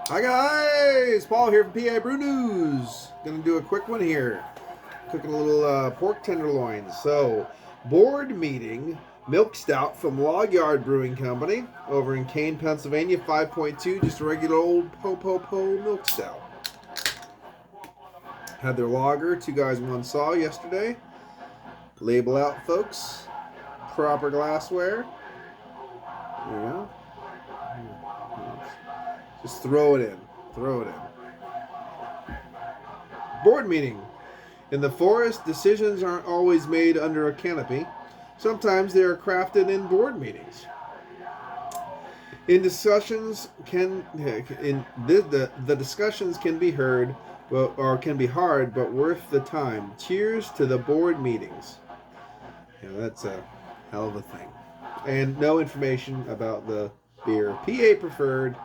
Hi guys, Paul here from PABrewNews. Gonna do a quick one here. Cooking a little pork tenderloin. So, board meeting, milk stout from Logyard Brewing Company over in Kane, Pennsylvania, 5.2, just a regular old po milk stout. Had their lager, 2 guys 1 saw yesterday. Label out, folks. Proper glassware. There you go. Just throw it in. Throw it in. Board meeting. In the forest, decisions aren't always made under a canopy. Sometimes they are crafted in board meetings. In discussions the discussions can be heard or can be hard but worth the time. Cheers to the board meetings. Yeah, that's a hell of a thing. And no information about the beer. PA preferred.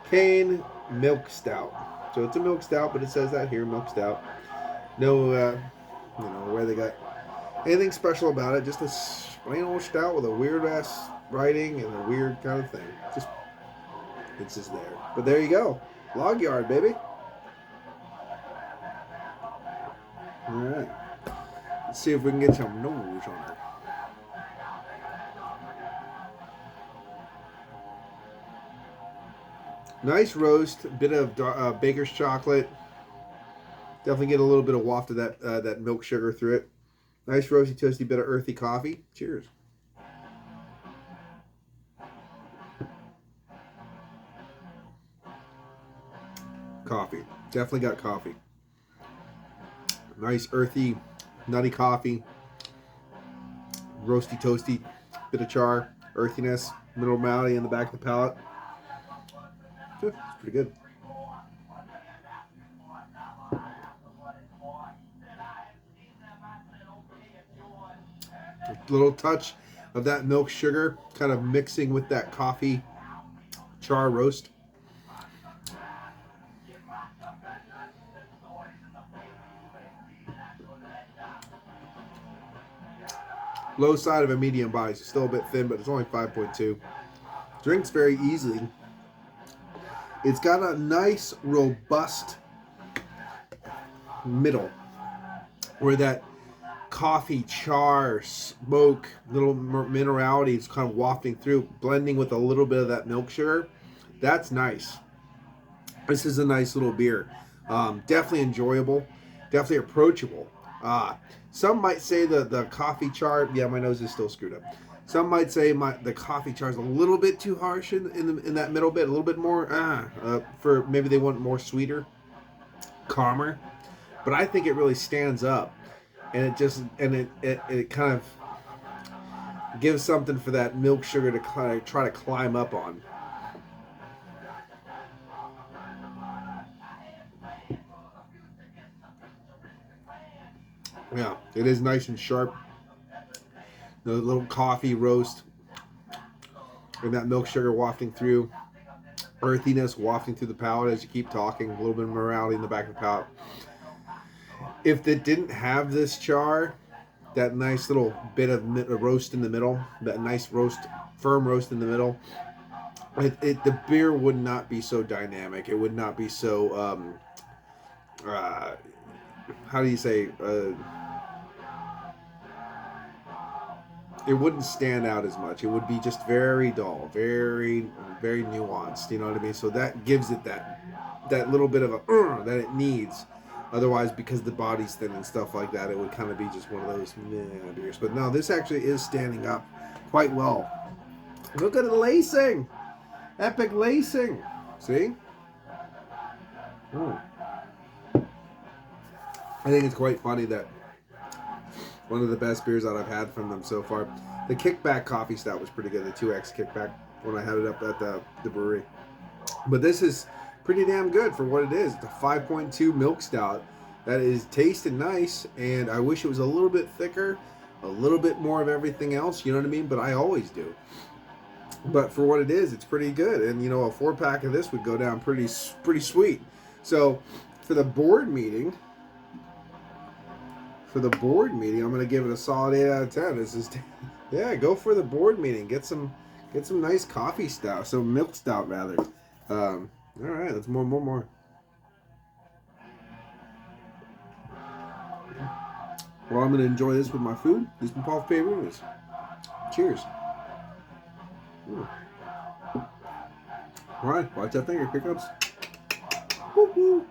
Cane milk stout. So it's a milk stout, but it says that here, milk stout. No, where they got anything special about it. Just a plain old stout with a weird ass writing and a weird kind of thing. It's just there. But there you go, Logyard, baby. All right. Let's see if we can get some nose on her. Nice roast, bit of baker's chocolate. Definitely get a little bit of waft of that milk sugar through it. Nice roasty, toasty bit of earthy coffee. Cheers. Coffee. Definitely got coffee. Nice earthy, nutty coffee. Roasty, toasty, bit of char, earthiness, minerality in the back of the palate. It's pretty good. A little touch of that milk sugar kind of mixing with that coffee char roast. Low side of a medium body. It's still a bit thin, but it's only 5.2. Drinks very easily. It's got a nice, robust middle where that coffee, char, smoke, little minerality is kind of wafting through, blending with a little bit of that milk sugar. That's nice. This is a nice little beer. Definitely enjoyable. Definitely approachable. Some might say the coffee char. Yeah, my nose is still screwed up. Some might say the coffee char is a little bit too harsh in that middle bit. A little bit more for maybe they want more sweeter, calmer. But I think it really stands up, and it kind of gives something for that milk sugar to kind of try to climb up on. Yeah, it is nice and sharp. The little coffee roast and that milk sugar wafting through. Earthiness wafting through the palate as you keep talking. A little bit of minerality in the back of the palate. If it didn't have this char, that nice little bit of roast in the middle, that nice roast, firm roast in the middle, the beer would not be so dynamic. It would not be so, how do you say, it wouldn't stand out as much. It would be just very dull, very, very nuanced. You know what I mean? So that gives it that little bit of a that it needs. Otherwise, because the body's thin and stuff like that, it would kind of be just one of those beers. But no, this actually is standing up quite well. Look at the lacing, epic lacing. See? I think it's quite funny that one of the best beers that I've had from them so far. The Kickback Coffee Stout was pretty good, the 2X Kickback, when I had it up at the brewery. But this is pretty damn good for what it is. It's a 5.2 milk stout that is tasting nice, and I wish it was a little bit thicker, a little bit more of everything else, you know what I mean? But I always do. But for what it is, it's pretty good. And, you know, a 4-pack of this would go down pretty sweet. So, for the board meeting, I'm going to give it a solid 8 out of 10. This is, yeah, go for the board meeting. Get some nice coffee stout, some milk stout rather. All right, let's more. Well, I'm going to enjoy this with my food. This is Paul's PABrewNews. Cheers. All right, watch that finger. Here it comes. Woo-hoo.